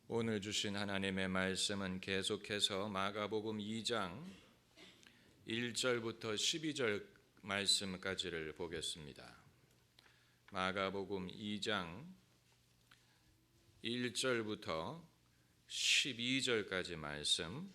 오늘 주신 하나님의 말씀은 계속해서 마가복음 2장 1절부터 12절 말씀까지를 보겠습니다. 마가복음 2장 1절부터 12절까지 말씀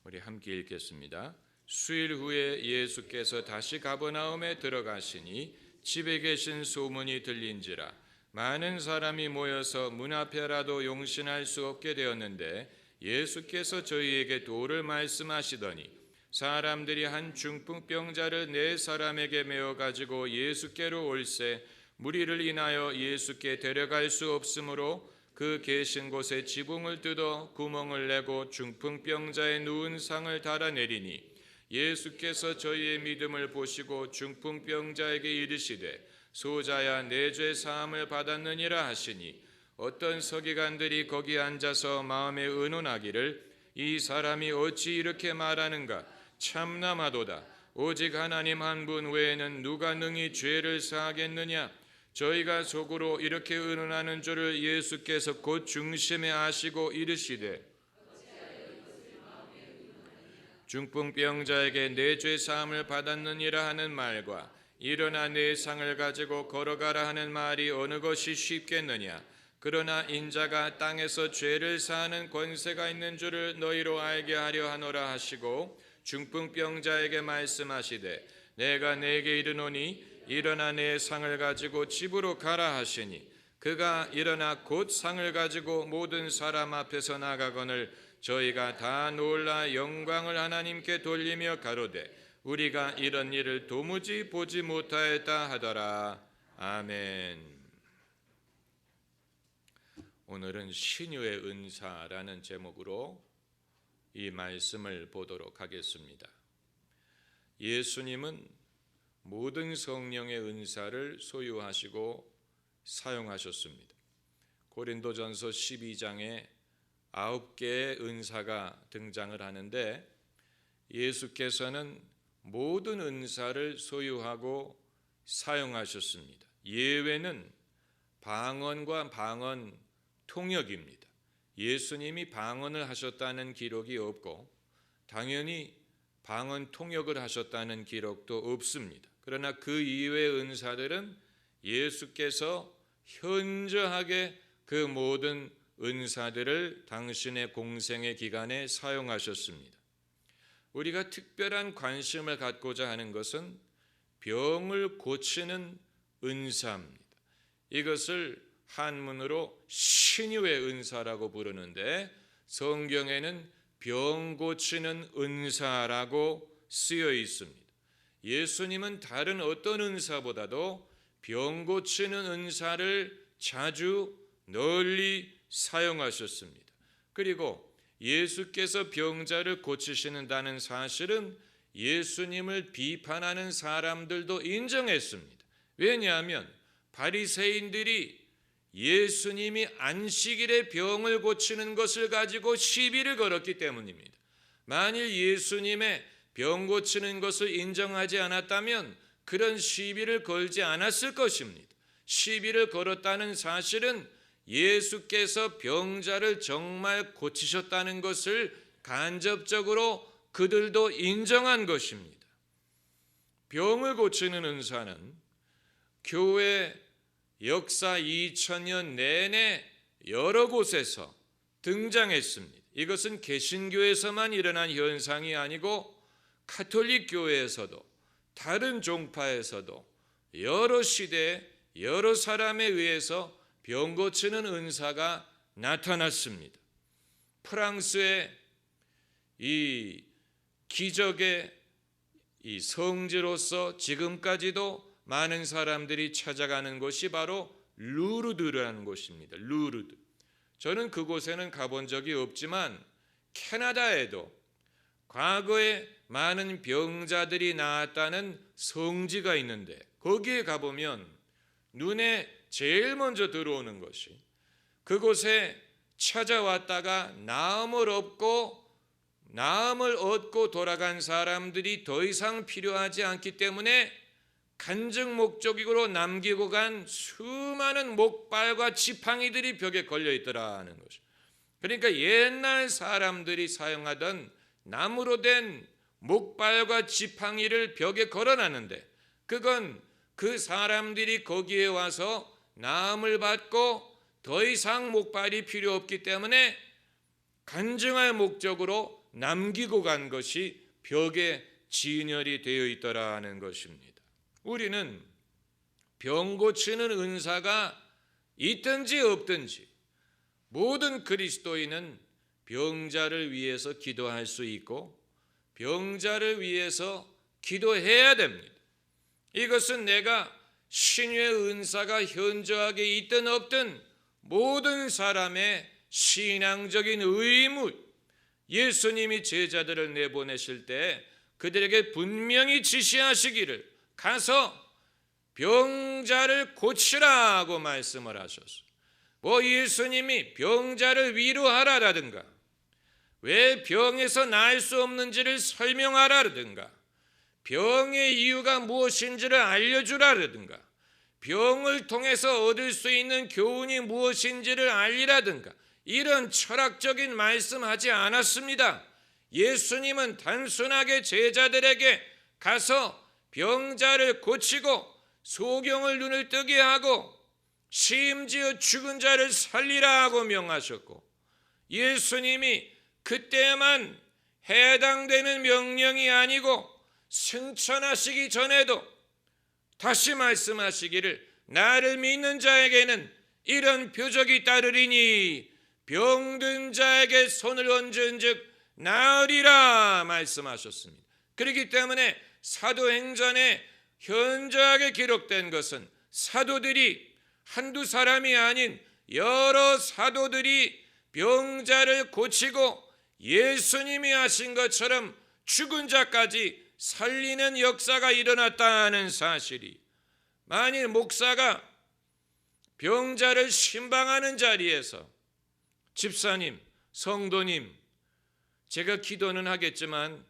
우리 함께 읽겠습니다. 수일 후에 예수께서 다시 가버나움에 들어가시니 집에 계신 소문이 들린지라 많은 사람이 모여서 문 앞에라도 용신할 수 없게 되었는데 예수께서 저희에게 도를 말씀하시더니 사람들이 한 중풍병자를 네 사람에게 메어 가지고 예수께로 올세 무리를 인하여 예수께 데려갈 수 없으므로 그 계신 곳에 지붕을 뜯어 구멍을 내고 중풍병자의 누운 상을 달아내리니 예수께서 저희의 믿음을 보시고 중풍병자에게 이르시되 소자야 내 죄 사함을 받았느니라 하시니 어떤 서기관들이 거기 앉아서 마음에 의논하기를 이 사람이 어찌 이렇게 말하는가 참남하도다. 오직 하나님 한 분 외에는 누가 능히 죄를 사하겠느냐. 저희가 속으로 이렇게 의논하는 줄을 예수께서 곧 중심에 아시고 이르시되 중풍병자에게 내 죄 사함을 받았느니라 하는 말과 일어나 내 상을 가지고 걸어가라 하는 말이 어느 것이 쉽겠느냐. 그러나 인자가 땅에서 죄를 사하는 권세가 있는 줄을 너희로 알게 하려 하노라 하시고 중풍병자에게 말씀하시되 내가 내게 이르노니 일어나 내 상을 가지고 집으로 가라 하시니 그가 일어나 곧 상을 가지고 모든 사람 앞에서 나가거늘 저희가 다 놀라 영광을 하나님께 돌리며 가로되 우리가 이런 일을 도무지 보지 못하였다 하더라. 아멘. 오늘은 신유의 은사라는 제목으로 이 말씀을 보도록 하겠습니다. 예수님은 모든 성령의 은사를 소유하시고 사용하셨습니다. 고린도전서 12장에 9개의 은사가 등장을 하는데 예수께서는 모든 은사를 소유하고 사용하셨습니다. 예외는 방언과 방언 통역입니다. 예수님이 방언을 하셨다는 기록이 없고 당연히 방언 통역을 하셨다는 기록도 없습니다. 그러나 그 이외의 은사들은 예수께서 현저하게 그 모든 은사들을 당신의 공생의 기간에 사용하셨습니다. 우리가 특별한 관심을 갖고자 하는 것은 병을 고치는 은사입니다. 이것을 한문으로 신유의 은사라고 부르는데 성경에는 병 고치는 은사라고 쓰여 있습니다. 예수님은 다른 어떤 은사보다도 병 고치는 은사를 자주 널리 사용하셨습니다. 그리고 예수께서 병자를 고치시는다는 사실은 예수님을 비판하는 사람들도 인정했습니다. 왜냐하면 바리새인들이 예수님이 안식일에 병을 고치는 것을 가지고 시비를 걸었기 때문입니다. 만일 예수님의 병 고치는 것을 인정하지 않았다면 그런 시비를 걸지 않았을 것입니다. 시비를 걸었다는 사실은 예수께서 병자를 정말 고치셨다는 것을 간접적으로 그들도 인정한 것입니다. 병을 고치는 은사는 교회 역사 2000년 내내 여러 곳에서 등장했습니다. 이것은 개신교에서만 일어난 현상이 아니고 가톨릭 교회에서도 다른 종파에서도 여러 시대에 여러 사람에 의해서 병 고치는 은사가 나타났습니다. 프랑스의 이 기적의 이 성지로서 지금까지도 많은 사람들이 찾아가는 곳이 바로 루르드라는 곳입니다. 루르드. 저는 그곳에는 가본 적이 없지만 캐나다에도 과거에 많은 병자들이 나았다는 성지가 있는데 거기에 가보면 눈에 제일 먼저 들어오는 것이 그곳에 찾아왔다가 나음을 얻고 돌아간 사람들이 더 이상 필요하지 않기 때문에 간증 목적으로 남기고 간 수많은 목발과 지팡이들이 벽에 걸려 있더라는 것이죠. 그러니까 옛날 사람들이 사용하던 나무로 된 목발과 지팡이를 벽에 걸어놨는데, 그건 그 사람들이 거기에 와서 나음을 받고 더 이상 목발이 필요 없기 때문에 간증할 목적으로 남기고 간 것이 벽에 진열이 되어 있더라는 것입니다. 우리는 병 고치는 은사가 있든지 없든지 모든 그리스도인은 병자를 위해서 기도할 수 있고 병자를 위해서 기도해야 됩니다. 이것은 내가 신유의 은사가 현저하게 있든 없든 모든 사람의 신앙적인 의무. 예수님이 제자들을 내보내실 때 그들에게 분명히 지시하시기를 가서 병자를 고치라고 말씀을 하셨어요. 예수님이 병자를 위로하라라든가 왜 병에서 나을 수 없는지를 설명하라라든가 병의 이유가 무엇인지를 알려주라라든가 병을 통해서 얻을 수 있는 교훈이 무엇인지를 알리라든가 이런 철학적인 말씀하지 않았습니다. 예수님은 단순하게 제자들에게 가서 병자를 고치고 소경을 눈을 뜨게 하고 심지어 죽은 자를 살리라고 명하셨고, 예수님이 그때만 해당되는 명령이 아니고 승천하시기 전에도 다시 말씀하시기를 나를 믿는 자에게는 이런 표적이 따르리니 병든 자에게 손을 얹은 즉 나으리라 말씀하셨습니다. 그렇기 때문에 사도행전에 현저하게 기록된 것은 사도들이 한두 사람이 아닌 여러 사도들이 병자를 고치고 예수님이 하신 것처럼 죽은 자까지 살리는 역사가 일어났다는 사실이, 만일 목사가 병자를 신방하는 자리에서 집사님, 성도님, 제가 기도는 하겠지만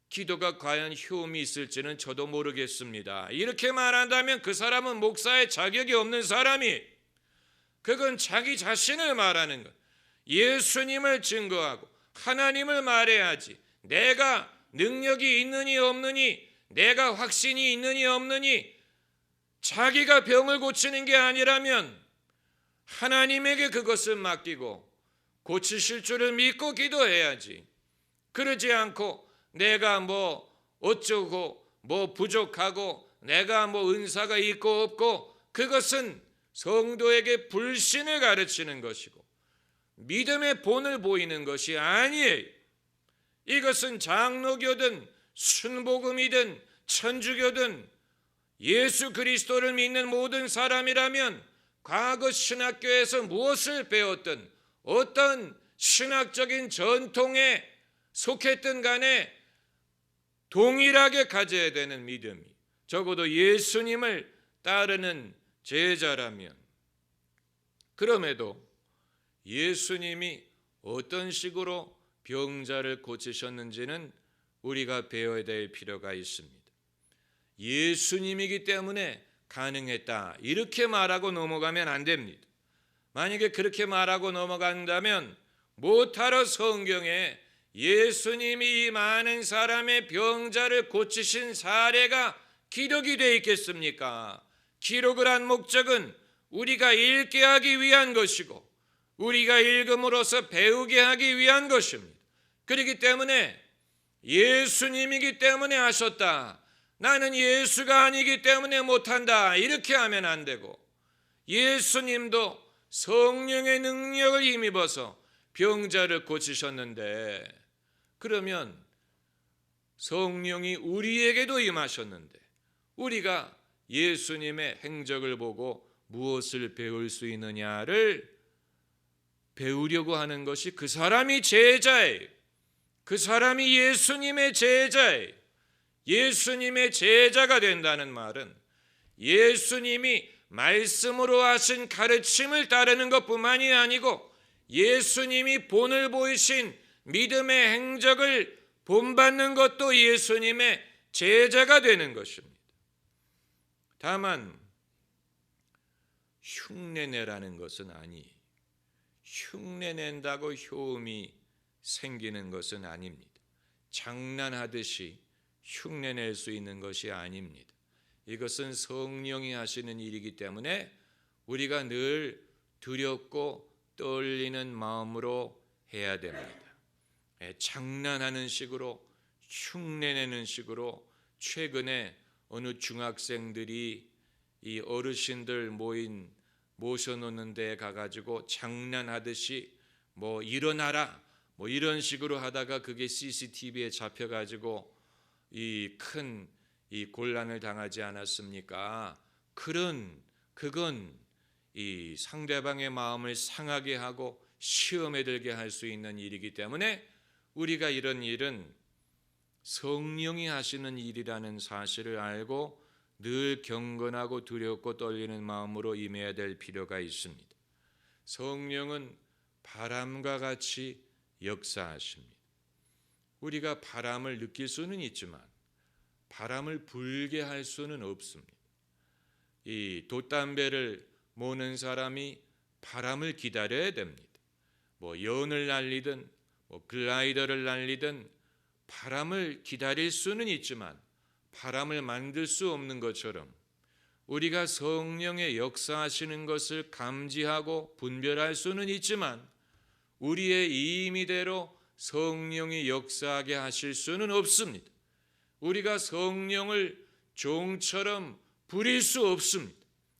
기도가 과연 효험이 있을지는 저도 모르겠습니다, 이렇게 말한다면 그 사람은 목사의 자격이 없는 사람이, 그건 자기 자신을 말하는 것, 예수님을 증거하고 하나님을 말해야지 내가 능력이 있느니 없느니 내가 확신이 있느니 없느니 자기가 병을 고치는 게 아니라면 하나님에게 그것을 맡기고 고치실 줄을 믿고 기도해야지. 그러지 않고 내가 어쩌고 부족하고 내가 은사가 있고 없고, 그것은 성도에게 불신을 가르치는 것이고 믿음의 본을 보이는 것이 아니에요. 이것은 장로교든 순복음이든 천주교든 예수 그리스도를 믿는 모든 사람이라면 과거 신학교에서 무엇을 배웠든 어떤 신학적인 전통에 속했든 간에 동일하게 가져야 되는 믿음이, 적어도 예수님을 따르는 제자라면. 그럼에도 예수님이 어떤 식으로 병자를 고치셨는지는 우리가 배워야 될 필요가 있습니다. 예수님이기 때문에 가능했다 이렇게 말하고 넘어가면 안 됩니다. 만약에 그렇게 말하고 넘어간다면 못하러 성경에 예수님이 많은 사람의 병자를 고치신 사례가 기록이 되어 있겠습니까? 기록을 한 목적은 우리가 읽게 하기 위한 것이고 우리가 읽음으로써 배우게 하기 위한 것입니다. 그렇기 때문에 예수님이기 때문에 하셨다, 나는 예수가 아니기 때문에 못한다 이렇게 하면 안 되고, 예수님도 성령의 능력을 힘입어서 병자를 고치셨는데, 그러면 성령이 우리에게도 임하셨는데 우리가 예수님의 행적을 보고 무엇을 배울 수 있느냐를 배우려고 하는 것이 그 사람이 제자예요. 그 사람이 예수님의 제자예요. 예수님의 제자가 된다는 말은 예수님이 말씀으로 하신 가르침을 따르는 것뿐만이 아니고 예수님이 본을 보이신 믿음의 행적을 본받는 것도 예수님의 제자가 되는 것입니다. 다만 흉내내라는 것은 아니에요. 흉내낸다고 효험이 생기는 것은 아닙니다. 장난하듯이 흉내낼 수 있는 것이 아닙니다. 이것은 성령이 하시는 일이기 때문에 우리가 늘 두렵고 떨리는 마음으로 해야 됩니다. 장난하는 식으로, 흉내내는 식으로 최근에 어느 중학생들이 이 어르신들 모셔놓는 데에 가가지고 장난하듯이 뭐 일어나라 뭐 이런 식으로 하다가 그게 CCTV에 잡혀가지고 이 큰 곤란을 당하지 않았습니까? 그건 이 상대방의 마음을 상하게 하고 시험에 들게 할 수 있는 일이기 때문에 우리가 이런 일은 성령이 하시는 일이라는 사실을 알고 늘 경건하고 두렵고 떨리는 마음으로 임해야 될 필요가 있습니다. 성령은 바람과 같이 역사하십니다. 우리가 바람을 느낄 수는 있지만 바람을 불게 할 수는 없습니다. 이 돛담배를 모는 사람이 바람을 기다려야 됩니다. 뭐 연을 날리든 뭐 글라이더를 날리든 바람을 기다릴 수는 있지만 바람을 만들 수 없는 것처럼 우리가 성령의 역사하시는 것을 감지하고 분별할 수는 있지만 우리의 임의대로 성령이 역사하게 하실 수는 없습니다. 우리가 성령을 종처럼 부릴 수 없습니다.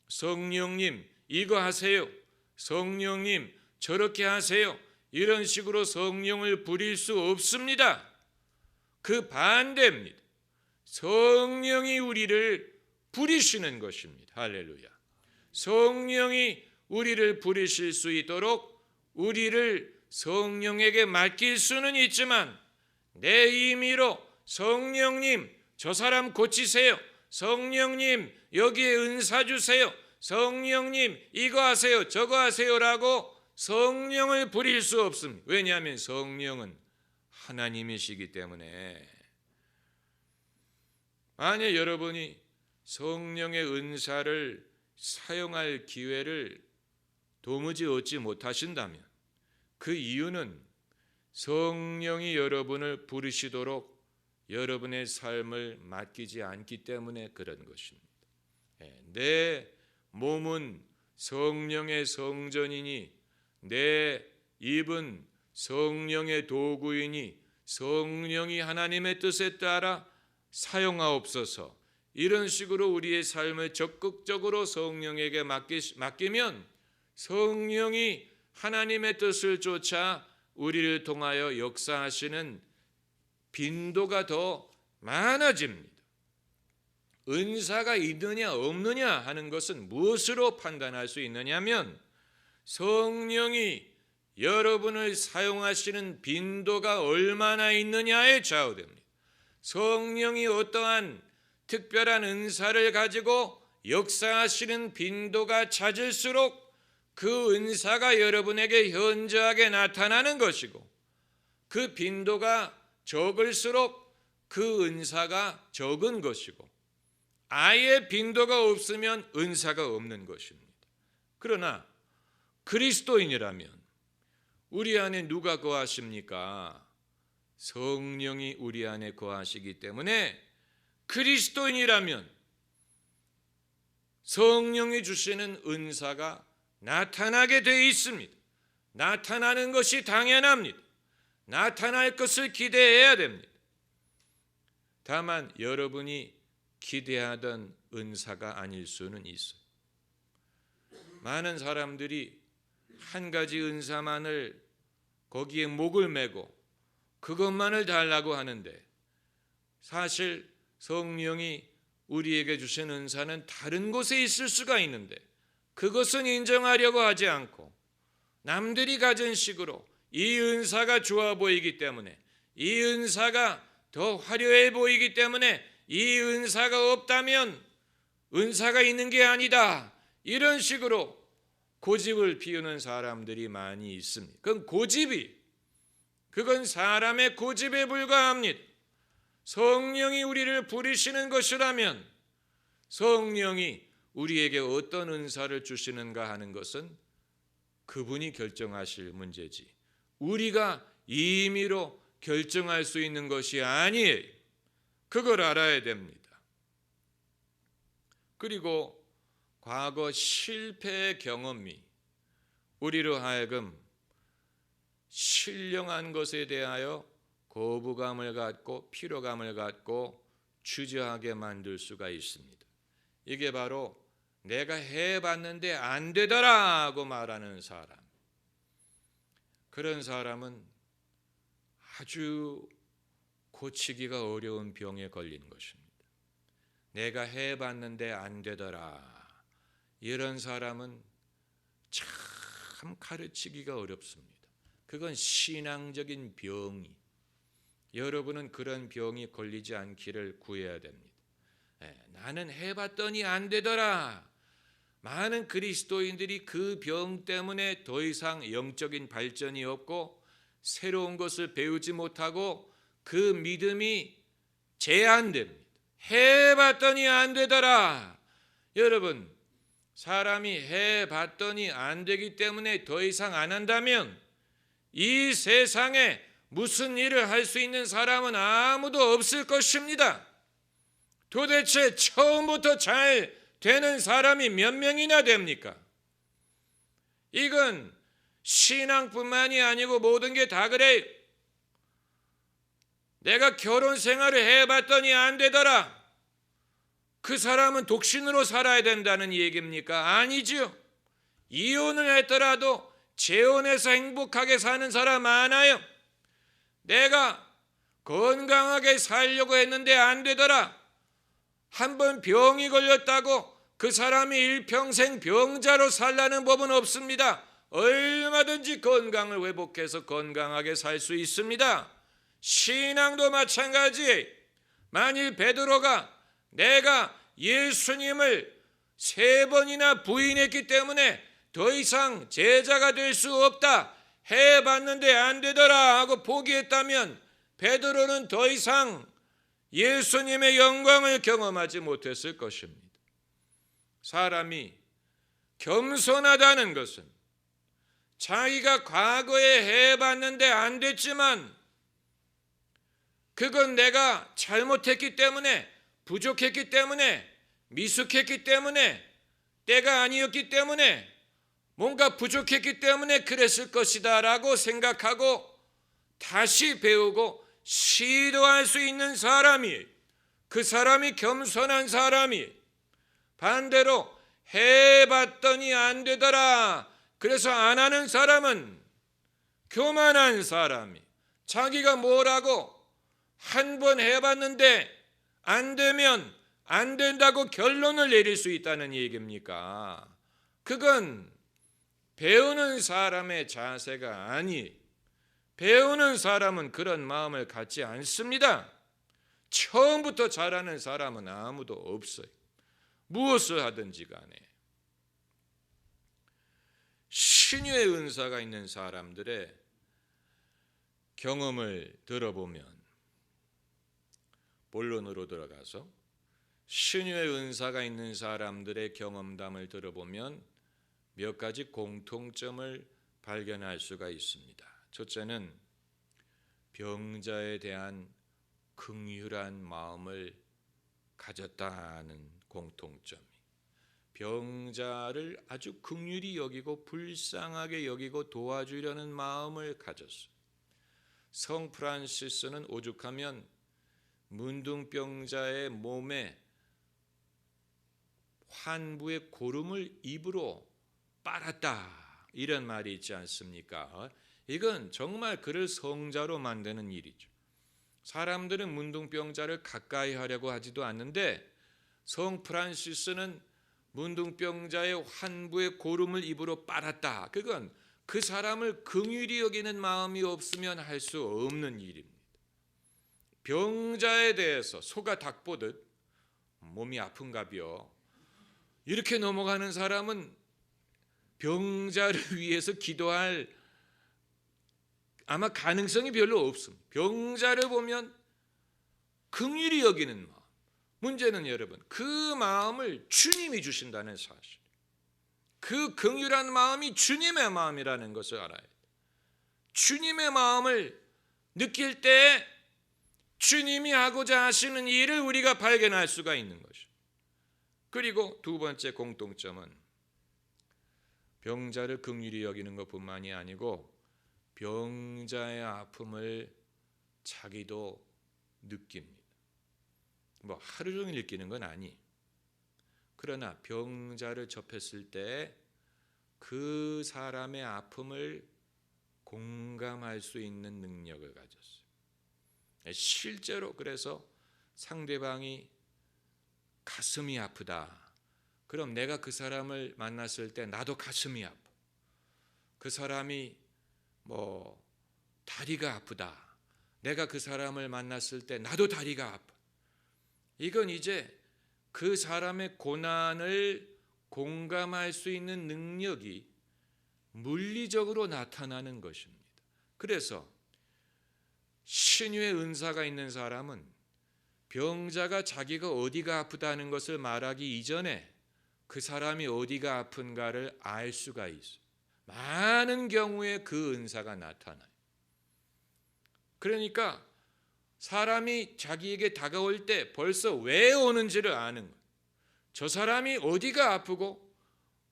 성령님 이거 하세요. 성령님 저렇게 하세요. 이런 식으로 성령을 부릴 수 없습니다. 그 반대입니다. 성령이 우리를 부리시는 것입니다. 할렐루야. 성령이 우리를 부리실 수 있도록 우리를 성령에게 맡길 수는 있지만 내 임의로 성령님 저 사람 고치세요. 성령님 여기에 은사 주세요. 성령님 이거 하세요 저거 하세요라고 성령을 부릴 수 없습니다. 왜냐하면 성령은 하나님이시기 때문에. 만약 여러분이 성령의 은사를 사용할 기회를 도무지 얻지 못하신다면 그 이유는 성령이 여러분을 부르시도록 여러분의 삶을 맡기지 않기 때문에 그런 것입니다. 내 몸은 성령의 성전이니 내 입은 성령의 도구이니 성령이 하나님의 뜻에 따라 사용하옵소서. 이런 식으로 우리의 삶을 적극적으로 성령에게 맡기면 성령이 하나님의 뜻을 쫓아 우리를 통하여 역사하시는 빈도가 더 많아집니다. 은사가 있느냐 없느냐 하는 것은 무엇으로 판단할 수 있느냐면 성령이 여러분을 사용하시는 빈도가 얼마나 있느냐에 좌우됩니다. 성령이 어떠한 특별한 은사를 가지고 역사하시는 빈도가 잦을수록 그 은사가 여러분에게 현저하게 나타나는 것이고 그 빈도가 적을수록 그 은사가 적은 것이고 아예 빈도가 없으면 은사가 없는 것입니다. 그러나 그리스도인이라면 우리 안에 누가 거하십니까? 성령이 우리 안에 거하시기 때문에 그리스도인이라면 성령이 주시는 은사가 나타나게 되어 있습니다. 나타나는 것이 당연합니다. 나타날 것을 기대해야 됩니다. 다만 여러분이 기대하던 은사가 아닐 수는 있어요. 많은 사람들이 한 가지 은사만을 거기에 목을 매고 그것만을 달라고 하는데 사실 성령이 우리에게 주신 은사는 다른 곳에 있을 수가 있는데 그것은 인정하려고 하지 않고 남들이 가진 식으로 이 은사가 좋아 보이기 때문에 이 은사가 더 화려해 보이기 때문에 이 은사가 없다면 은사가 있는 게 아니다. 이런 식으로 고집을 피우는 사람들이 많이 있습니다. 그건 사람의 고집에 불과합니다. 성령이 우리를 부리시는 것이라면 성령이 우리에게 어떤 은사를 주시는가 하는 것은 그분이 결정하실 문제지 우리가 임의로 결정할 수 있는 것이 아니에요. 그걸 알아야 됩니다. 그리고 과거 실패의 경험이 우리로 하여금 신령한 것에 대하여 거부감을 갖고 피로감을 갖고 주저하게 만들 수가 있습니다. 이게 바로 내가 해봤는데 안 되더라고 말하는 사람. 그런 사람은 아주 고치기가 어려운 병에 걸리는 것입니다. 내가 해봤는데 안 되더라. 이런 사람은 참 가르치기가 어렵습니다. 그건 신앙적인 병이. 여러분은 그런 병이 걸리지 않기를 구해야 됩니다. 나는 해봤더니 안 되더라. 많은 그리스도인들이 그 병 때문에 더 이상 영적인 발전이 없고 새로운 것을 배우지 못하고 그 믿음이 제한됩니다. 해봤더니 안 되더라. 여러분, 사람이 해봤더니 안 되기 때문에 더 이상 안 한다면 이 세상에 무슨 일을 할 수 있는 사람은 아무도 없을 것입니다. 도대체 처음부터 잘 되는 사람이 몇 명이나 됩니까? 이건 신앙뿐만이 아니고 모든 게 다 그래요. 내가 결혼 생활을 해봤더니 안 되더라. 그 사람은 독신으로 살아야 된다는 얘기입니까? 아니죠. 이혼을 했더라도 재혼해서 행복하게 사는 사람 많아요. 내가 건강하게 살려고 했는데 안 되더라. 한번 병이 걸렸다고 그 사람이 일평생 병자로 살라는 법은 없습니다. 얼마든지 건강을 회복해서 건강하게 살 수 있습니다. 신앙도 마찬가지. 만일 베드로가 내가 예수님을 3번이나 부인했기 때문에 더 이상 제자가 될 수 없다, 해봤는데 안 되더라 하고 포기했다면 베드로는 더 이상 예수님의 영광을 경험하지 못했을 것입니다. 사람이 겸손하다는 것은 자기가 과거에 해봤는데 안 됐지만 그건 내가 잘못했기 때문에, 부족했기 때문에, 미숙했기 때문에, 때가 아니었기 때문에, 뭔가 부족했기 때문에 그랬을 것이다 라고 생각하고 다시 배우고 시도할 수 있는 사람이, 그 사람이 겸손한 사람이. 반대로 해봤더니 안 되더라, 그래서 안 하는 사람은 교만한 사람이, 자기가 뭐라고 한 번 해봤는데 안 되면 안 된다고 결론을 내릴 수 있다는 얘기입니까? 그건 배우는 사람의 자세가 아니, 배우는 사람은 그런 마음을 갖지 않습니다. 처음부터 잘하는 사람은 아무도 없어요. 무엇을 하든지 간에. 신유의 은사가 있는 사람들의 경험을 들어보면, 본론으로 들어가서 신유의 은사가 있는 사람들의 경험담을 들어보면 몇 가지 공통점을 발견할 수가 있습니다. 첫째는 병자에 대한 긍휼한 마음을 가졌다는 공통점이, 병자를 아주 긍휼히 여기고 불쌍하게 여기고 도와주려는 마음을 가졌어요. 성 프란시스는 오죽하면 문둥병자의 몸에 환부의 고름을 입으로 빨았다, 이런 말이 있지 않습니까? 이건 정말 그를 성자로 만드는 일이죠. 사람들은 문둥병자를 가까이 하려고 하지도 않는데 성 프란시스는 문둥병자의 환부의 고름을 입으로 빨았다. 그건 그 사람을 긍휼히 여기는 마음이 없으면 할 수 없는 일입니다. 병자에 대해서 소가 닭 보듯 몸이 아픈가비요, 이렇게 넘어가는 사람은 병자를 위해서 기도할 아마 가능성이 별로 없습니다. 병자를 보면 긍휼히 여기는 마음, 문제는 여러분, 그 마음을 주님이 주신다는 사실, 그 긍휼한 마음이 주님의 마음이라는 것을 알아야 돼요. 주님의 마음을 느낄 때 주님이 하고자 하시는 일을 우리가 발견할 수가 있는 것이죠. 그리고 두 번째 공통점은 병자를 긍휼히 여기는 것뿐만이 아니고 병자의 아픔을 자기도 느낍니다. 뭐 하루 종일 느끼는 건 아니. 그러나 병자를 접했을 때 그 사람의 아픔을 공감할 수 있는 능력을 가졌어요. 실제로 그래서 상대방이 가슴이 아프다. 그럼 내가 그 사람을 만났을 때 나도 가슴이 아파. 그 사람이 뭐 다리가 아프다. 내가 그 사람을 만났을 때 나도 다리가 아파. 이건 이제 그 사람의 고난을 공감할 수 있는 능력이 물리적으로 나타나는 것입니다. 그래서 신유의 은사가 있는 사람은 병자가 자기가 어디가 아프다는 것을 말하기 이전에 그 사람이 어디가 아픈가를 알 수가 있어요. 많은 경우에 그 은사가 나타나요. 그러니까 사람이 자기에게 다가올 때 벌써 왜 오는지를 아는 거예요. 저 사람이 어디가 아프고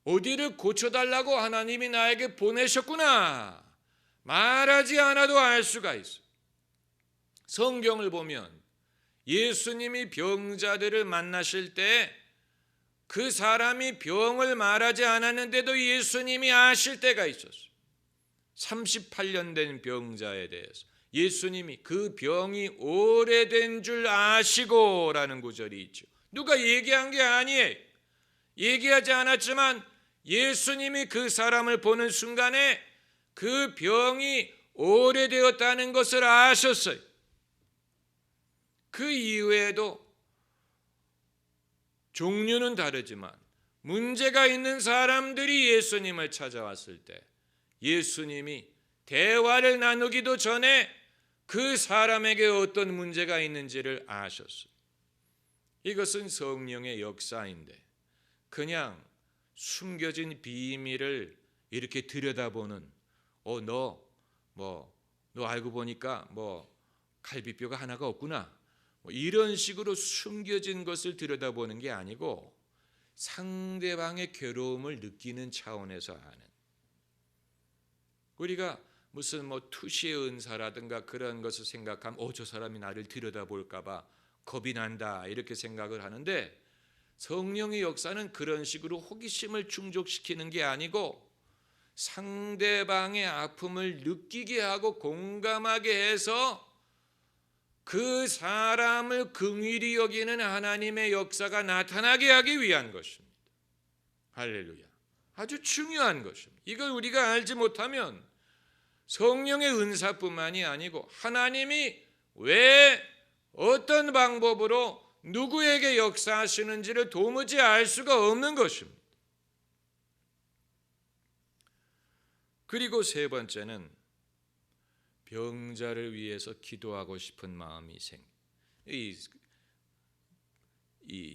어디를 고쳐달라고 하나님이 나에게 보내셨구나. 말하지 않아도 알 수가 있어요. 성경을 보면 예수님이 병자들을 만나실 때 그 사람이 병을 말하지 않았는데도 예수님이 아실 때가 있었어요. 38년 된 병자에 대해서 예수님이 그 병이 오래된 줄 아시고 라는 구절이 있죠. 누가 얘기한 게 아니에요. 얘기하지 않았지만 예수님이 그 사람을 보는 순간에 그 병이 오래되었다는 것을 아셨어요. 그 이외에도 종류는 다르지만 문제가 있는 사람들이 예수님을 찾아왔을 때 예수님이 대화를 나누기도 전에 그 사람에게 어떤 문제가 있는지를 아셨어요. 이것은 성령의 역사인데 그냥 숨겨진 비밀을 이렇게 들여다보는 너 알고 보니까 갈비뼈가 하나가 없구나. 이런 식으로 숨겨진 것을 들여다보는 게 아니고 상대방의 괴로움을 느끼는 차원에서 하는. 우리가 무슨 투시의 은사라든가 그런 것을 생각하면 저 사람이 나를 들여다볼까 봐 겁이 난다 이렇게 생각을 하는데 성령의 역사는 그런 식으로 호기심을 충족시키는 게 아니고 상대방의 아픔을 느끼게 하고 공감하게 해서 그 사람을 긍휼히 여기는 하나님의 역사가 나타나게 하기 위한 것입니다. 할렐루야. 아주 중요한 것입니다. 이걸 우리가 알지 못하면 성령의 은사뿐만이 아니고 하나님이 왜 어떤 방법으로 누구에게 역사하시는지를 도무지 알 수가 없는 것입니다. 그리고 세 번째는 병자를 위해서 기도하고 싶은 마음이 이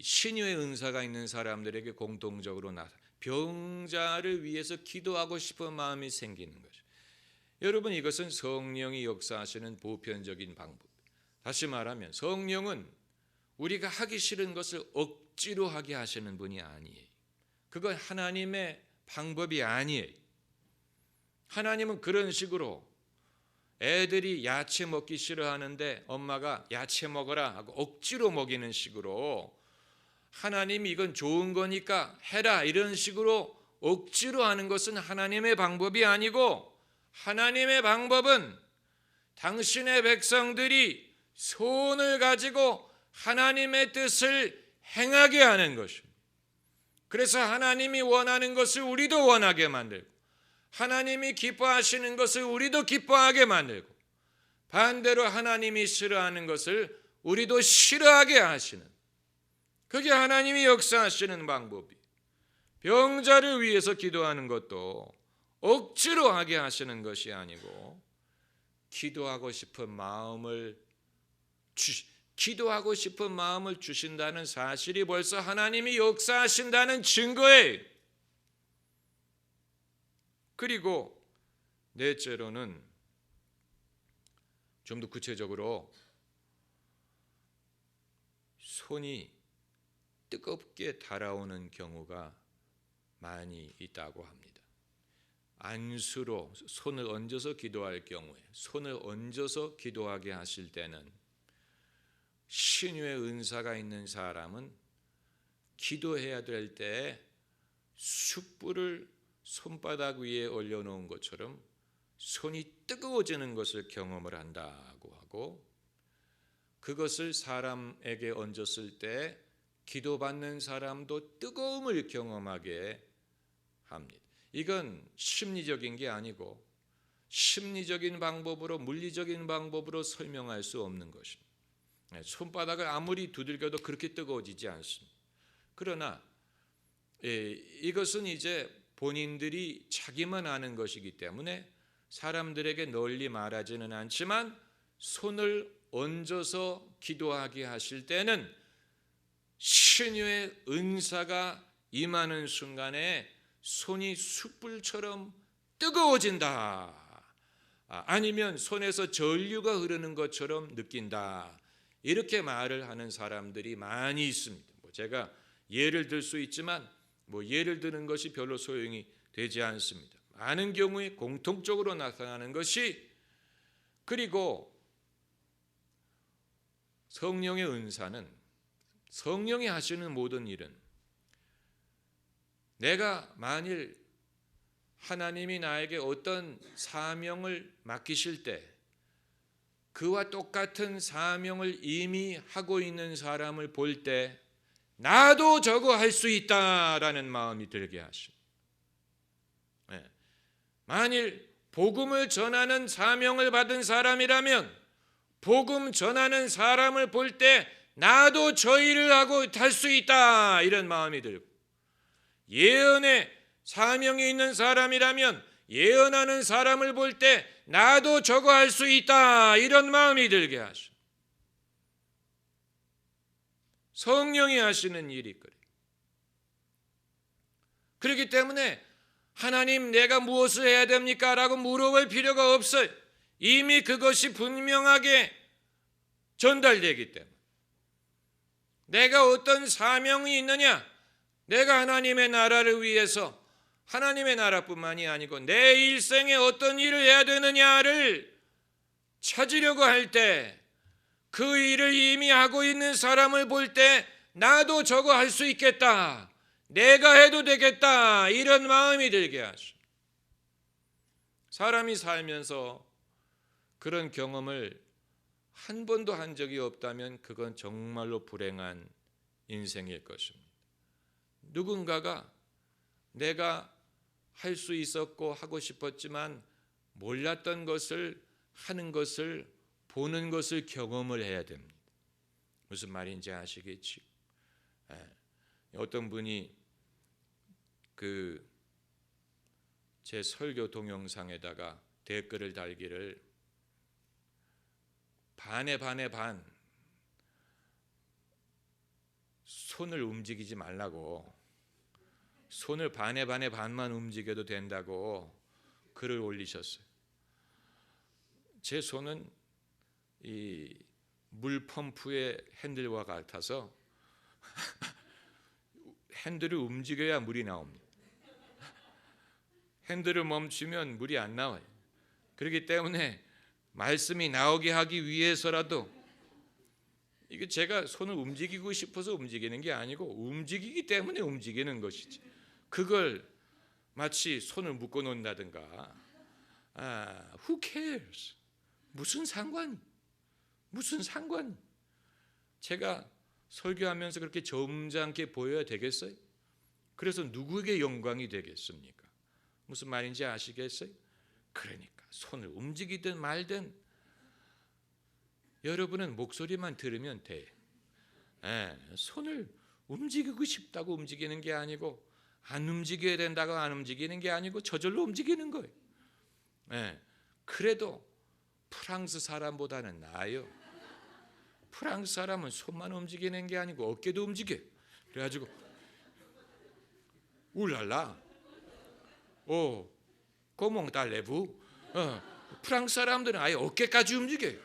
신유의 은사가 있는 사람들에게 공통적으로 병자를 위해서 기도하고 싶은 마음이 생기는 거죠. 여러분, 이것은 성령이 역사하시는 보편적인 방법. 다시 말하면 성령은 우리가 하기 싫은 것을 억지로 하게 하시는 분이 아니에요. 그건 하나님의 방법이 아니에요. 하나님은 그런 식으로 애들이 야채 먹기 싫어하는데 엄마가 야채 먹어라 하고 억지로 먹이는 식으로 하나님이 이건 좋은 거니까 해라 이런 식으로 억지로 하는 것은 하나님의 방법이 아니고 하나님의 방법은 당신의 백성들이 소원을 가지고 하나님의 뜻을 행하게 하는 것입니다. 그래서 하나님이 원하는 것을 우리도 원하게 만들고 하나님이 기뻐하시는 것을 우리도 기뻐하게 만들고 반대로 하나님이 싫어하는 것을 우리도 싫어하게 하시는, 그게 하나님이 역사하시는 방법이. 병자를 위해서 기도하는 것도 억지로 하게 하시는 것이 아니고 기도하고 싶은 마음을 기도하고 싶은 마음을 주신다는 사실이 벌써 하나님이 역사하신다는 증거예요. 그리고 넷째로는 좀 더 구체적으로 손이 뜨겁게 달아오는 경우가 많이 있다고 합니다. 안수로 손을 얹어서 기도할 경우에, 손을 얹어서 기도하게 하실 때는 신유의 은사가 있는 사람은 기도해야 될 때 숯불을 손바닥 위에 올려놓은 것처럼 손이 뜨거워지는 것을 경험을 한다고 하고, 그것을 사람에게 얹었을 때 기도받는 사람도 뜨거움을 경험하게 합니다. 이건 심리적인 게 아니고 심리적인 방법으로, 물리적인 방법으로 설명할 수 없는 것입니다. 손바닥을 아무리 두들겨도 그렇게 뜨거워지지 않습니다. 그러나 이것은 이제 본인들이 자기만 아는 것이기 때문에 사람들에게 널리 말하지는 않지만, 손을 얹어서 기도하게 하실 때는 신유의 은사가 임하는 순간에 손이 숯불처럼 뜨거워진다, 아니면 손에서 전류가 흐르는 것처럼 느낀다, 이렇게 말을 하는 사람들이 많이 있습니다. 제가 예를 들 수 있지만 예를 드는 것이 별로 소용이 되지 않습니다. 많은 경우에 공통적으로 나타나는 것이, 그리고 성령의 은사는, 성령이 하시는 모든 일은, 내가 만일 하나님이 나에게 어떤 사명을 맡기실 때 그와 똑같은 사명을 이미 하고 있는 사람을 볼 때 나도 저거 할 수 있다라는 마음이 들게 하십니다. 만일 복음을 전하는 사명을 받은 사람이라면 복음 전하는 사람을 볼 때 나도 저 일을 하고 할 수 있다, 이런 마음이 들고, 예언의 사명이 있는 사람이라면 예언하는 사람을 볼 때 나도 저거 할 수 있다, 이런 마음이 들게 하십니다. 성령이 하시는 일이 그래요. 그렇기 때문에 하나님, 내가 무엇을 해야 됩니까? 라고 물어볼 필요가 없어요. 이미 그것이 분명하게 전달되기 때문에. 내가 어떤 사명이 있느냐? 내가 하나님의 나라를 위해서, 하나님의 나라뿐만이 아니고 내 일생에 어떤 일을 해야 되느냐를 찾으려고 할 때, 그 일을 이미 하고 있는 사람을 볼 때 나도 저거 할 수 있겠다, 내가 해도 되겠다, 이런 마음이 들게 하십니다. 사람이 살면서 그런 경험을 한 번도 한 적이 없다면 그건 정말로 불행한 인생일 것입니다. 누군가가 내가 할 수 있었고 하고 싶었지만 몰랐던 것을 하는 것을, 보는 것을 경험을 해야 됩니다. 무슨 말인지 아시겠지? 어떤 분이 제 설교 동영상에다가 댓글을 달기를, 반에 반, 손을 움직이지 말라고, 손을 반에 반만 움직여도 된다고 글을 올리셨어요. 제 손은 이 물펌프의 핸들과 같아서 핸들을 움직여야 물이 나옵니다. 핸들을 멈추면 물이 안 나와요. 그렇기 때문에 말씀이 나오게 하기 위해서라도, 이게 제가 손을 움직이고 싶어서 움직이는 게 아니고 움직이기 때문에 움직이는 것이지, 그걸 마치 손을 묶어 놓는다든가, who cares? 무슨 상관이? 제가 설교하면서 그렇게 점잖게 보여야 되겠어요? 그래서 누구에게 영광이 되겠습니까? 무슨 말인지 아시겠어요? 그러니까 손을 움직이든 말든 여러분은 목소리만 들으면 돼. 손을 움직이고 싶다고 움직이는 게 아니고, 안 움직여야 된다고 안 움직이는 게 아니고 저절로 움직이는 거예요. 그래도 프랑스 사람보다는 나아요. 프랑스 사람은 손만 움직이는 게 아니고 어깨도 움직여. 그래가지고 울랄라. 고몽 달래부. 프랑스 사람들은 아예 어깨까지 움직여요.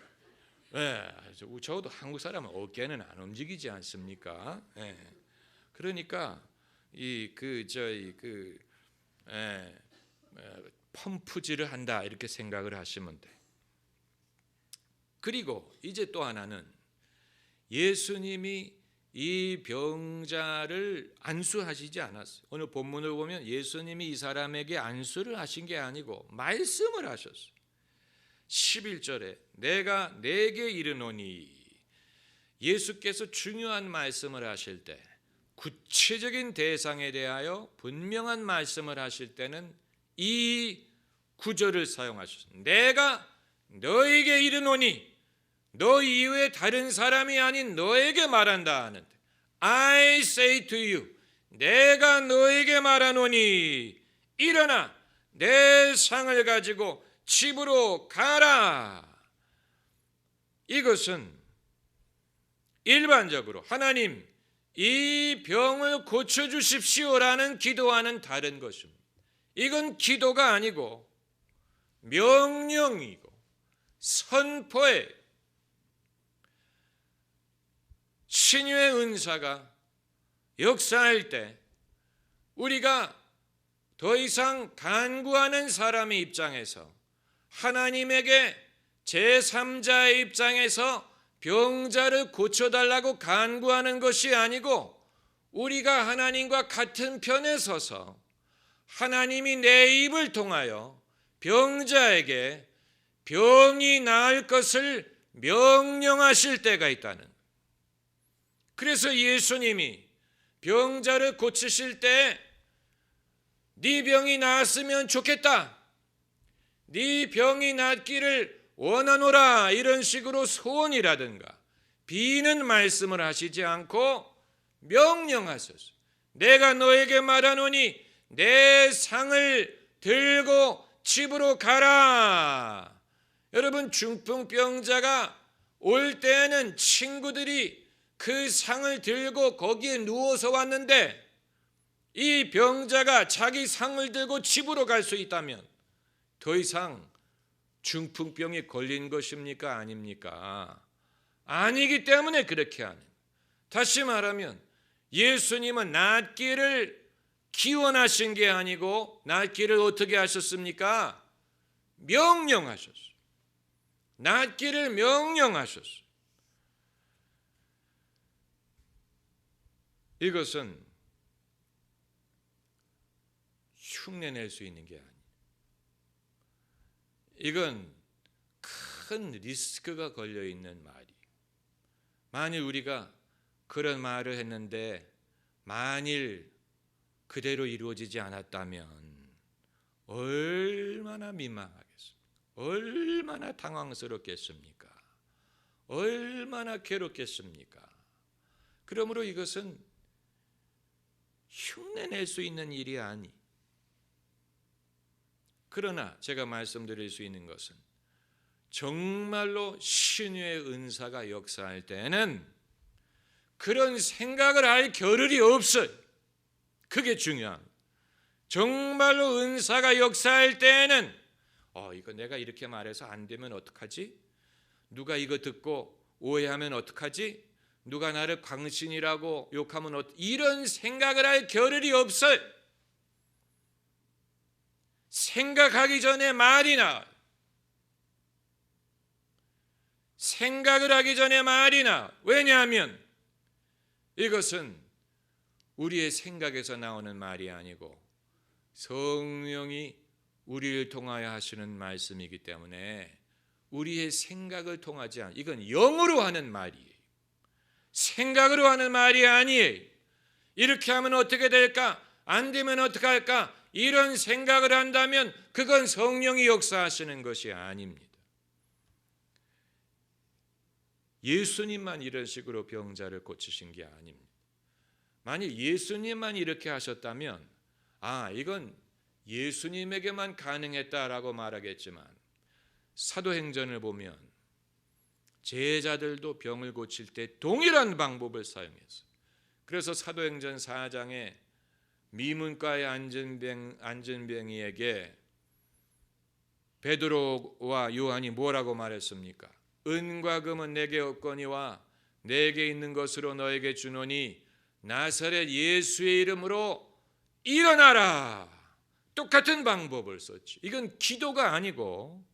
적어도 한국 사람은 어깨는 안 움직이지 않습니까? 그러니까 펌프질을 한다 이렇게 생각을 하시면 돼. 그리고 이제 또 하나는 예수님이 이 병자를 안수하시지 않았어요. 오늘 본문을 보면 예수님이 이 사람에게 안수를 하신 게 아니고 말씀을 하셨어요. 11절에 내가 네게 이르노니, 예수께서 중요한 말씀을 하실 때, 구체적인 대상에 대하여 분명한 말씀을 하실 때는 이 구절을 사용하셨어요. 내가 너에게 이르노니, 너 이외에 다른 사람이 아닌 너에게 말한다 하는데, I say to you, 내가 너에게 말하노니 일어나 내 상을 가지고 집으로 가라. 이것은 일반적으로 하나님 이 병을 고쳐주십시오라는 기도와는 다른 것입니다. 이건 기도가 아니고 명령이고 선포예요. 신유의 은사가 역사할 때 우리가 더 이상 간구하는 사람의 입장에서, 하나님에게 제3자의 입장에서 병자를 고쳐달라고 간구하는 것이 아니고, 우리가 하나님과 같은 편에 서서 하나님이 내 입을 통하여 병자에게 병이 나을 것을 명령하실 때가 있다는. 그래서 예수님이 병자를 고치실 때 네 병이 나았으면 좋겠다, 네 병이 낫기를 원하노라, 이런 식으로 소원이라든가 비는 말씀을 하시지 않고 명령하소서. 내가 너에게 말하노니 내 상을 들고 집으로 가라. 여러분, 중풍병자가 올 때에는 친구들이 그 상을 들고 거기에 누워서 왔는데, 이 병자가 자기 상을 들고 집으로 갈 수 있다면 더 이상 중풍병이 걸린 것입니까? 아닙니까? 아니기 때문에 그렇게 하는. 다시 말하면 예수님은 낫기를 기원하신 게 아니고 낫기를 어떻게 하셨습니까? 명령하셨어요. 낫기를 명령하셨어요. 이것은 흉내낼 수 있는 게 아니에요. 이건 큰 리스크가 걸려있는 말이에요. 만일 우리가 그런 말을 했는데 만일 그대로 이루어지지 않았다면 얼마나 민망하겠습니까? 얼마나 당황스럽겠습니까? 얼마나 괴롭겠습니까? 그러므로 이것은 흉내낼 수 있는 일이 아니. 그러나 제가 말씀드릴 수 있는 것은 정말로 신유의 은사가 역사할 때는 그런 생각을 할 겨를이 없어요. 그게 중요합니다. 정말로 은사가 역사할 때는 이거 내가 이렇게 말해서 안 되면 어떡하지? 누가 이거 듣고 오해하면 어떡하지? 누가 나를 광신이라고 욕하면 이런 생각을 할 겨를이 없어요. 생각하기 전에 말이 나와요. 생각을 하기 전에 말이 나와요. 왜냐하면 이것은 우리의 생각에서 나오는 말이 아니고 성령이 우리를 통하여 하시는 말씀이기 때문에 우리의 생각을 통하지 않아요. 이건 영으로 하는 말이에요. 생각으로 하는 말이 아니에요. 이렇게 하면 어떻게 될까? 안 되면 어떻게 할까? 이런 생각을 한다면 그건 성령이 역사하시는 것이 아닙니다. 예수님만 이런 식으로 병자를 고치신 게 아닙니다. 만일 예수님만 이렇게 하셨다면 이건 예수님에게만 가능했다라고 말하겠지만, 사도행전을 보면 제자들도 병을 고칠 때 동일한 방법을 사용했어요. 그래서 사도행전 4장에 미문가의 안전뱅이에게 베드로와 요한이 뭐라고 말했습니까? 은과 금은 내게 없거니와 내게 있는 것으로 너에게 주노니 나사렛 예수의 이름으로 일어나라. 똑같은 방법을 썼지. 이건 기도가 아니고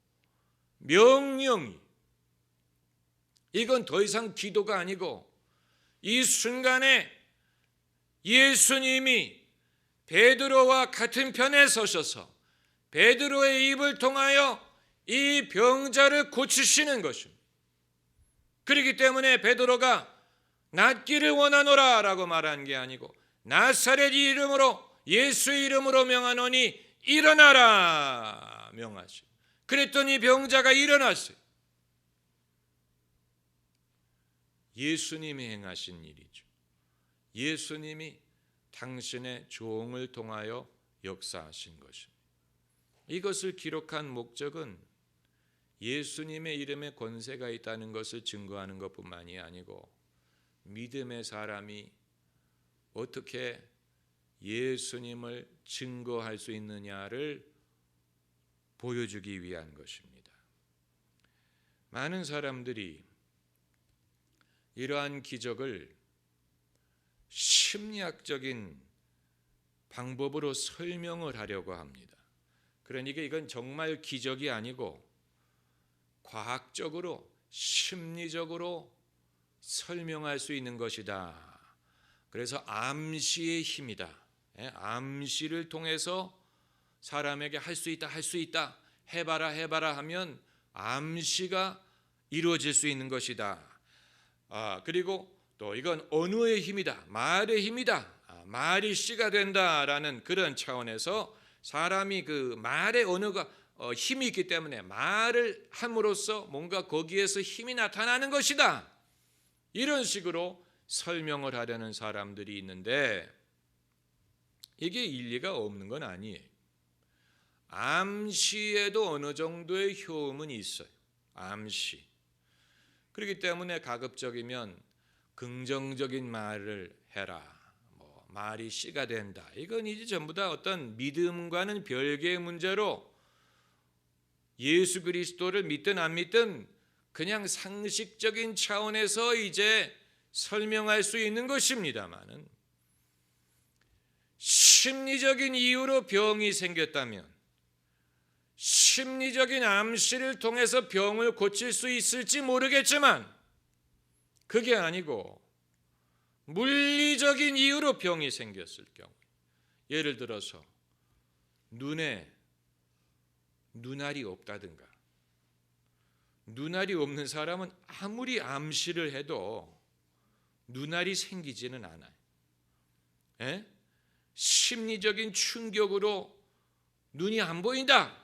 명령이. 이건 더 이상 기도가 아니고 이 순간에 예수님이 베드로와 같은 편에 서셔서 베드로의 입을 통하여 이 병자를 고치시는 것입니다. 그렇기 때문에 베드로가 낫기를 원하노라 라고 말한 게 아니고 나사렛 이름으로 예수의 이름으로 명하노니 일어나라 명하시. 그랬더니 병자가 일어났어요. 예수님이 행하신 일이죠. 예수님이 당신의 종을 통하여 역사하신 것입니다. 이것을 기록한 목적은 예수님의 이름에 권세가 있다는 것을 증거하는 것뿐만이 아니고 믿음의 사람이 어떻게 예수님을 증거할 수 있느냐를 보여주기 위한 것입니다. 많은 사람들이 이러한 기적을 심리학적인 방법으로 설명을 하려고 합니다. 그러니까 이건 정말 기적이 아니고 과학적으로 심리적으로 설명할 수 있는 것이다. 그래서 암시의 힘이다. 암시를 통해서 사람에게 할 수 있다, 할 수 있다, 해봐라, 해봐라 하면 암시가 이루어질 수 있는 것이다. 그리고 또 이건 언어의 힘이다, 말의 힘이다, 말이 씨가 된다라는 그런 차원에서 사람이 그 말의 언어가 힘이 있기 때문에 말을 함으로써 뭔가 거기에서 힘이 나타나는 것이다. 이런 식으로 설명을 하려는 사람들이 있는데 이게 일리가 없는 건 아니에요. 암시에도 어느 정도의 효험은 있어요. 암시. 그렇기 때문에 가급적이면 긍정적인 말을 해라. 말이 씨가 된다. 이건 이제 전부 다 어떤 믿음과는 별개의 문제로 예수 그리스도를 믿든 안 믿든 그냥 상식적인 차원에서 이제 설명할 수 있는 것입니다만은 심리적인 이유로 병이 생겼다면 심리적인 암시를 통해서 병을 고칠 수 있을지 모르겠지만 그게 아니고 물리적인 이유로 병이 생겼을 경우, 예를 들어서 눈에 눈알이 없다든가, 눈알이 없는 사람은 아무리 암시를 해도 눈알이 생기지는 않아요. 심리적인 충격으로 눈이 안 보인다.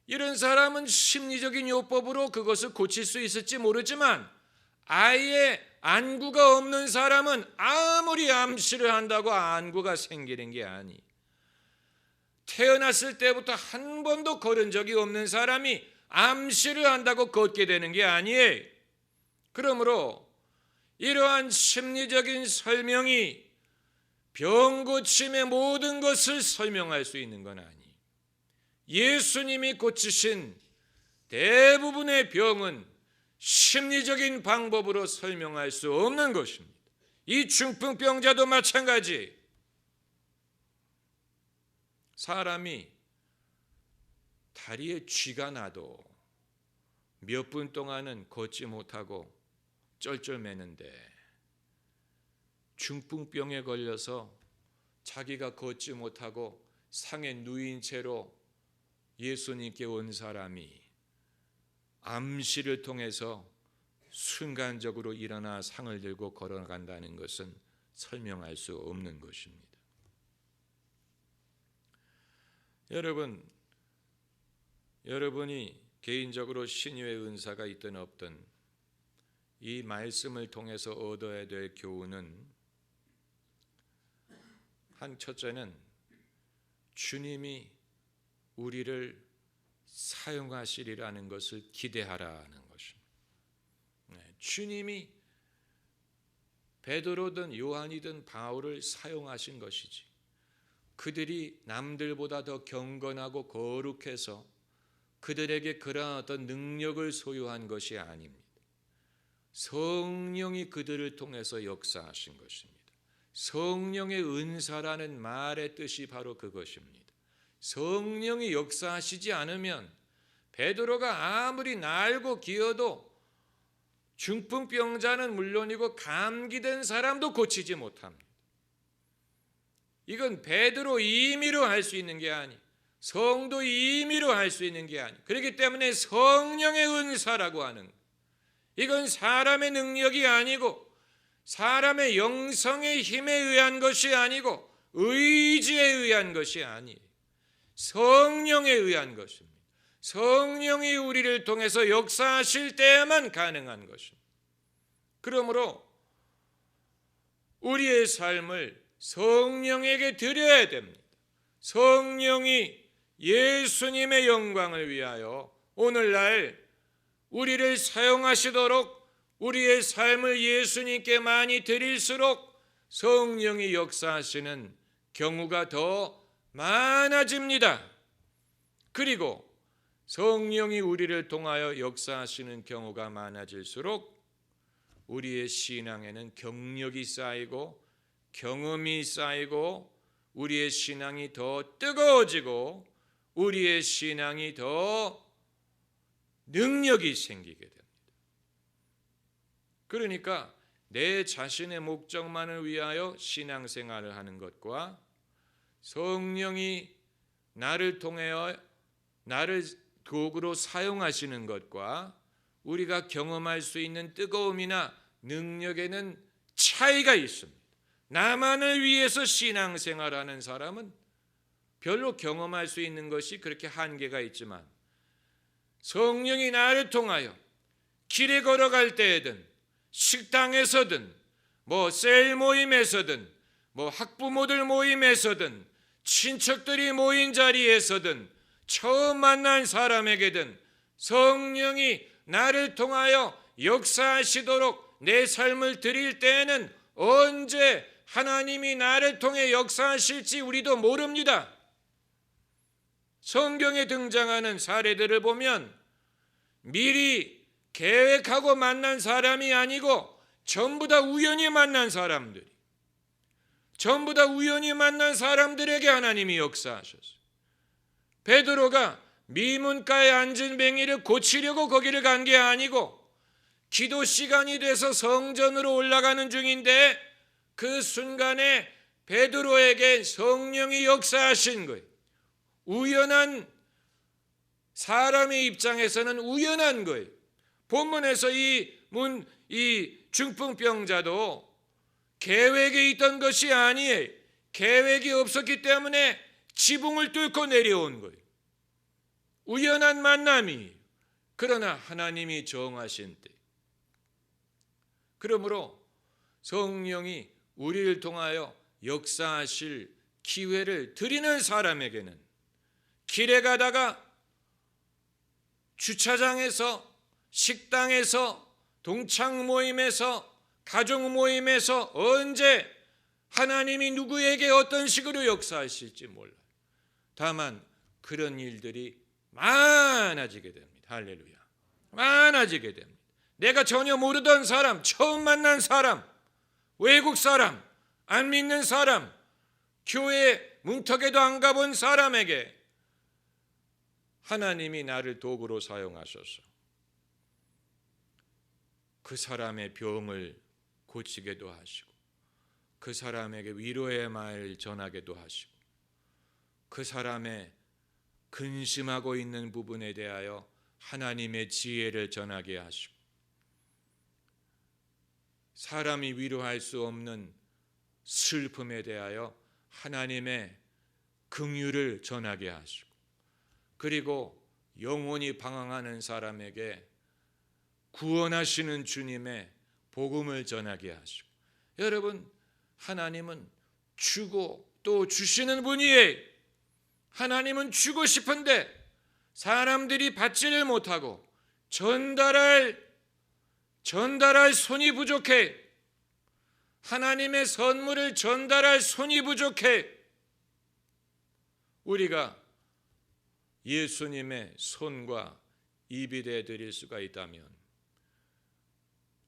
이런 사람은 심리적인 요법으로 그것을 고칠 수 있을지 모르지만 아예 안구가 없는 사람은 아무리 암시를 한다고 안구가 생기는 게 아니. 태어났을 때부터 한 번도 걸은 적이 없는 사람이 암시를 한다고 걷게 되는 게 아니에요. 그러므로 이러한 심리적인 설명이 병 고침의 모든 것을 설명할 수 있는 건 아니. 예수님이 고치신 대부분의 병은 심리적인 방법으로 설명할 수 없는 것입니다. 이 중풍병자도 마찬가지. 사람이 다리에 쥐가 나도 몇 분 동안은 걷지 못하고 쩔쩔매는데 중풍병에 걸려서 자기가 걷지 못하고 상에 누인 채로 예수님께 온 사람이 암시를 통해서 순간적으로 일어나 상을 들고 걸어간다는 것은 설명할 수 없는 것입니다. 여러분이 개인적으로 신유의 은사가 있든 없든 이 말씀을 통해서 얻어야 될 교훈은 첫째는 주님이 우리를 사용하시리라는 것을 기대하라는 것입니다. 주님이 베드로든 요한이든 바울을 사용하신 것이지, 그들이 남들보다 더 경건하고 거룩해서 그들에게 그러한 어떤 능력을 소유한 것이 아닙니다. 성령이 그들을 통해서 역사하신 것입니다. 성령의 은사라는 말의 뜻이 바로 그것입니다. 성령이 역사하시지 않으면 베드로가 아무리 날고 기어도 중풍병자는 물론이고 감기된 사람도 고치지 못합니다. 이건 베드로 임의로 할 수 있는 게 아니, 성도 임의로 할 수 있는 게 아니, 그렇기 때문에 성령의 은사라고 하는, 이건 사람의 능력이 아니고 사람의 영성의 힘에 의한 것이 아니고 의지에 의한 것이 아니에요. 성령에 의한 것입니다. 성령이 우리를 통해서 역사하실 때에만 가능한 것입니다. 그러므로 우리의 삶을 성령에게 드려야 됩니다. 성령이 예수님의 영광을 위하여 오늘날 우리를 사용하시도록 우리의 삶을 예수님께 많이 드릴수록 성령이 역사하시는 경우가 더 많아집니다. 그리고 성령이 우리를 통하여 역사하시는 경우가 많아질수록 우리의 신앙에는 경력이 쌓이고 경험이 쌓이고 우리의 신앙이 더 뜨거워지고 우리의 신앙이 더 능력이 생기게 됩니다. 그러니까 내 자신의 목적만을 위하여 신앙생활을 하는 것과 성령이 나를 통하여 나를 도구로 사용하시는 것과 우리가 경험할 수 있는 뜨거움이나 능력에는 차이가 있습니다. 나만을 위해서 신앙생활하는 사람은 별로 경험할 수 있는 것이 그렇게 한계가 있지만, 성령이 나를 통하여 길에 걸어갈 때에든 식당에서든 셀 모임에서든 학부모들 모임에서든 친척들이 모인 자리에서든 처음 만난 사람에게든 성령이 나를 통하여 역사하시도록 내 삶을 드릴 때에는 언제 하나님이 나를 통해 역사하실지 우리도 모릅니다. 성경에 등장하는 사례들을 보면 미리 계획하고 만난 사람이 아니고 전부 다 우연히 만난 사람들이, 전부 다 우연히 만난 사람들에게 하나님이 역사하셨어요. 베드로가 미문가에 앉은 뱅이를 고치려고 거기를 간 게 아니고 기도 시간이 돼서 성전으로 올라가는 중인데 그 순간에 베드로에게 성령이 역사하신 거예요. 우연한, 사람의 입장에서는 우연한 거예요. 본문에서 이 중풍병자도 계획에 있던 것이 아니에요. 계획이 없었기 때문에 지붕을 뚫고 내려온 거예요. 우연한 만남이, 그러나 하나님이 정하신 때. 그러므로 성령이 우리를 통하여 역사하실 기회를 드리는 사람에게는 길에 가다가 주차장에서, 식당에서, 동창 모임에서, 가족 모임에서 언제 하나님이 누구에게 어떤 식으로 역사하실지 몰라요. 다만 그런 일들이 많아지게 됩니다. 할렐루야. 많아지게 됩니다. 내가 전혀 모르던 사람, 처음 만난 사람, 외국 사람, 안 믿는 사람, 교회 문턱에도 안 가본 사람에게 하나님이 나를 도구로 사용하셔서 그 사람의 병을 고치게도 하시고, 그 사람에게 위로의 말 전하게도 하시고, 그 사람의 근심하고 있는 부분에 대하여 하나님의 지혜를 전하게 하시고, 사람이 위로할 수 없는 슬픔에 대하여 하나님의 긍휼을 전하게 하시고, 그리고 영혼이 방황하는 사람에게 구원하시는 주님의 복음을 전하게 하시고. 여러분, 하나님은 주고 또 주시는 분이에요. 하나님은 주고 싶은데 사람들이 받지를 못하고 전달할 전달할 손이 부족해. 하나님의 선물을 전달할 손이 부족해. 우리가 예수님의 손과 입이 되어 드릴 수가 있다면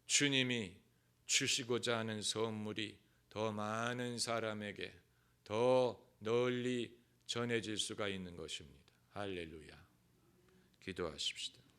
주님이 주시고자 하는 선물이 더 많은 사람에게 더 널리 전해질 수가 있는 것입니다. 할렐루야. 기도하십시다.